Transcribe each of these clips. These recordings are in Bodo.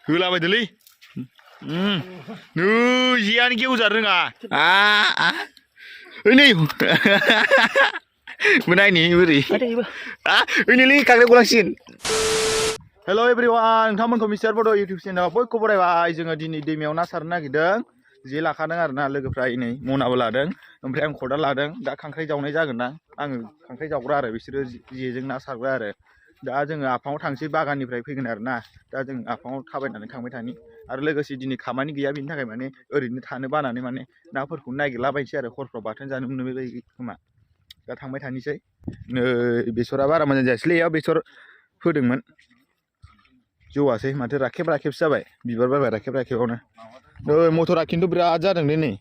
होलाबायदोलै नै जेयानो गेवजार रोङा नै मोनायनि बोरै ओइनोलै खांख्राइ गलांसिगोन। हेल' एभ्रिवान, नोंथांमोनखौ मिस्टार बड' इउटिउब चेनेलाव बयखौ बरायबाय। जोङो दिनै दैमायाव ना सारनो नागिरदों। जे लाखादों आरोना लोगोफ्रा नै मनाबो लादों, ओमफ्राय आं खदाल लादों। दा खांख्राइ जावनाय जागोन ना, आङो खांख्राइ जावग्रा आरो बिसोरो जेजों ना सारग्रा आरो। दा जोङो आफाङाव थांसै, बागाननिफ्राय फैगोन आरोना। दा जों आफाङाव थाबायनानै थांबाय थानि। आरो लोगोसे दिनै खामानि गैया, बिनि थाखाय माने ओरैनो थानो बानानै माने नाफोरखौ नागिरलाबायनोसै आरो हरफ्राव बाथोन जानो मोनबाय खोमा। दा थांबाय थानोसै। नै बेसरा बारा मोजां जायासैलै, इयाव बेसर फोदोंमोन जौआसै माथो, राखेब राखेबसो जाबाय। बिबार बारबाय राखेब राखेबावनो। नै मटरा खिन्थु बिराद जादों नै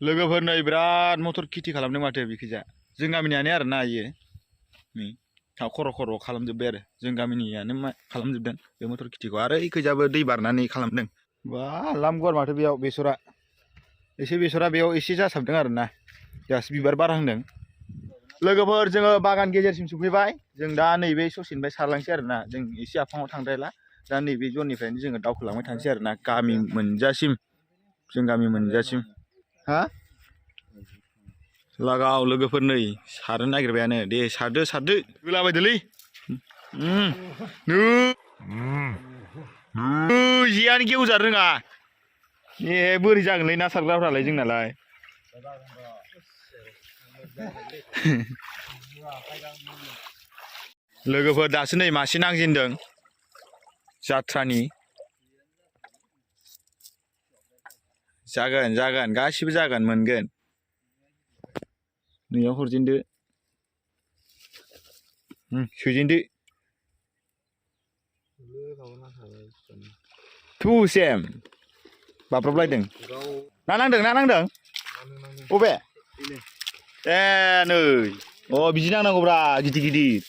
लोगोफोर, नै बिराद मटर खेथि खालामदों माथो बिखैजा। जों गामिनियानो आरोना इयो। नै खर' खर' खालामजोब्बाय आरो जों गामिनियानो खालामजोबदों बे मटर खेथिखौ। आरो इखैजाबो दै बारनानै खालामदों। बा लाम गुवार माथो बेयाव बेसरा। बेसरा बेयाव एसे जासाबदों आरोना, दासो बिबार बारहांदों। लोगोफोर, जोङो बागान गेजेरसिम सफैबाय। जों दा नैबे ससेनिफ्राय सारलांसै आरोना। जों एसे आफाङाव थांद्रायला, दा नैबे जननिफ्रायनो जोङो दावखोलांबाय थानोसै आरोना गामि मोनजासिम। जों गामि मोनजासिम। हा लागाव लोगोफोर, नै सारनो नागिरबायानो। दे सारदो सारदो, होलाबायदोलै जेयानो गेवजार रोङा। बोरै जागोनलै ना सारग्राफ्रालाय जोंनालाय। लोगोफोर, दासो नै मासे नांजेनदों जाथ्रानि। जागोन जागोन, गासिबो जागोन, मोनगोन। नैयाव हरजेनदो, सोजेनदो। सेम बाब्राबलायदों। ना नांदों, ना नांदों। बबे ए नै बिदि नांनांगौब्रा, गिदिर गिदिर।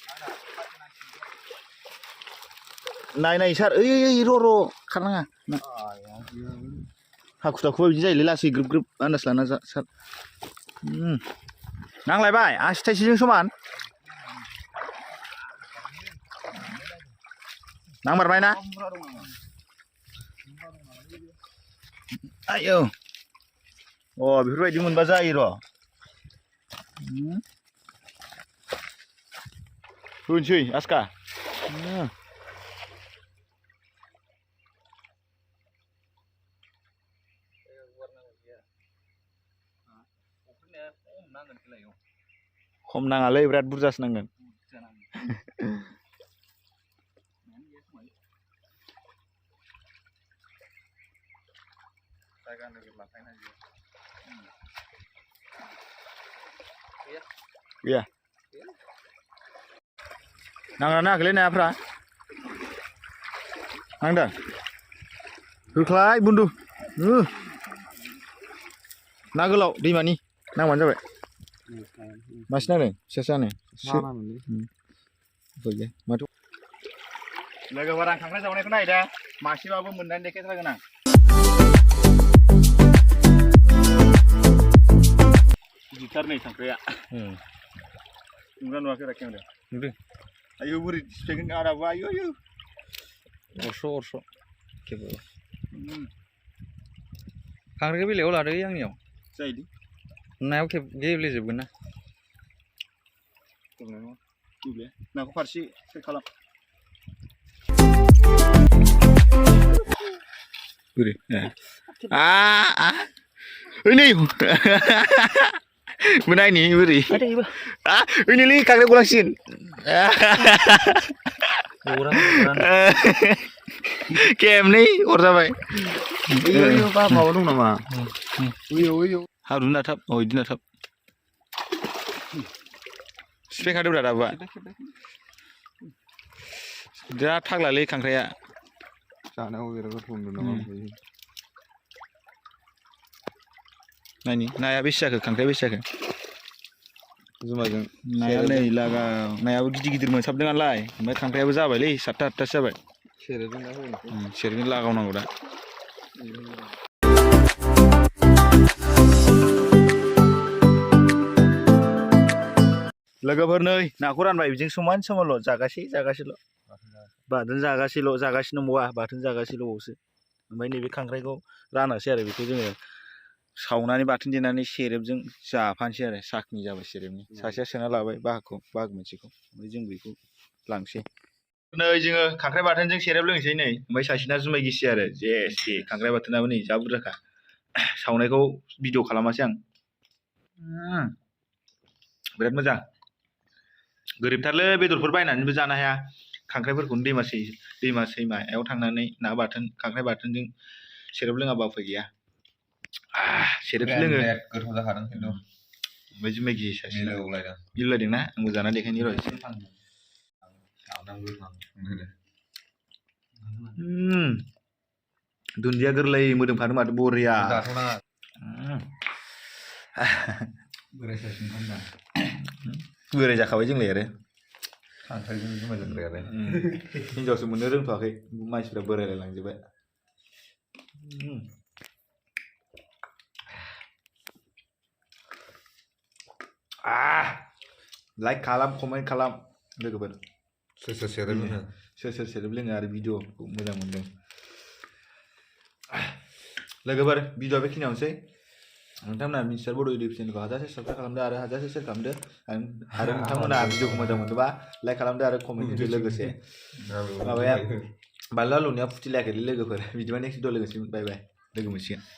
नाय सार, ओइ र' खारनाङा। हाखु दाखुबा बिदि जायोलै, लासै ग्रोब ग्रोब आन्दाज लाना सार। नांलायबाय, आसि थाइसेजों समान। नांमारबाय ना? आयौ बेफोरबायदि मोनबा जायो र'। होनोसै आसखा। खम नाङालै, बिराद बुरजासो नांगोन। गैया नांना नाङाखैलै नायाफ्रा। नांदों, होख्लाय बुन्दु। ना गोलाव दैमानि नांबानो जाबाय। मासे नांदों, फिसासोआनो। माथो लोगोफोर, आं खांख्राइ जावनायखौ नायदो, मासेबाबो मोननानै देखायथारगोन आं। गिदिरथार नै खांख्राइया। नुगोना नुवाखै केमेरायाव? नुदों। आयौ बोरै सिफायगोन आदाबो, आयौ आयौ। अरस' खेबो। खांख्राइखौ बेलेगाव लादो आंनियाव। जायोलै, नायाव गेब्लेजोबगोन ना। नाखौ फारसे साइड खालाम। बोरै नै मोनायनि बोरै ओइनोलै खांख्राइ गलांसिगोन। खेबनै अरजाबाय। माबा दं नामा? हाब्रु नाथाब, बिदि नाथाब। सिफायखादोब्रा दाबुआ। बिराद थाग्लालै खांख्राइया। जानायाव बिराद गोथाव मोनदों नामा। नायनि नाया बेसे जाखो, खांख्राइया बेसे जाखो। जुमायजों नाया नै लागाव, नायाबो गिदिर गिदिर मोनसाबदों नालाय। ओमफ्राय खांख्राइयाबो जाबायलै, 7था 8थासो जाबाय। सेरेबजों लागावनांगौ दा। लोगोफोर नै नाखौ रानबाय बिजों समान समानल' जागासेल' बाथोन जागासिनो नंबावा बाथोन जागासेल'बावसो ओमफ्राय नैबे खांख्राइखौ रानासै आरो बेखौ जोङो सावनानै बाथोन देनानै सेरेबजों जाफानोसै आरो साखनि जाबाय सेरेबनि सासेया सोना लाबाय बाहागो मोनसेखौ ओमफ्राय जों बेखौ लांसै नै जोङो खांख्राइ बाथोनजों सेरेब लोंसै नै ओमफ्राय सासेना जुमाय गिसि आरो जेसे खांख्राइ बाथोनाबो नै जा बुरजाखा सावनायखौ भिडिअ खालामासै आं बिराद मोजां गोरिबथारलै बेदरफोर बायनानैबो जानो हाया खांख्राइफोरखौनो दैमा सैमायाव थांनानै ना बाथोन खांख्राइ बाथोनजों सेरेब लोङाबा उफाय गैया सेरेब लोङो गोथाव जाखादों खिन्थु ओमफ्राय जुमाय गिसि सासे मिलौलायदों ना आंबो जाना देखायनि र' एसे दुन्दिया गोरलै मोदोमखानो माथो बरिया बोराय जाखाबाय जोंलाय आरो खांख्राइजों जुमायजों आरो हिनजावसो मोननो रोंथ'वाखै मानसिफ्रा बोरायलाय लांजोबबाय लाइक खालाम कमेन्ट खालाम लोगोफोर सोर सेरेब लोङो सोर सेरेब लोङो आरो भिडिअखौ मोजां मोनदों लोगोफोर भिडिअआ बेखिनियावनोसै नोंथांमोना मिस्टार बड' इउटिउब चेनेलखौ हाजासे साबस्क्राइब खालामदो आरो हाजासे शेयार खालामदो आरो नोंथांमोना भिडिअखौ मोजां मोनदोंबा लाइक खालामदो आरो कमेन्ट होदो लोगोसे माबाया बानलु आलुनिया फुथिलायाखैलै लोगोफोर बिदिबा नेक्स्ट भिडिअ लोगो मोनसिगोन बाय बाय लोगो मोनसिगोन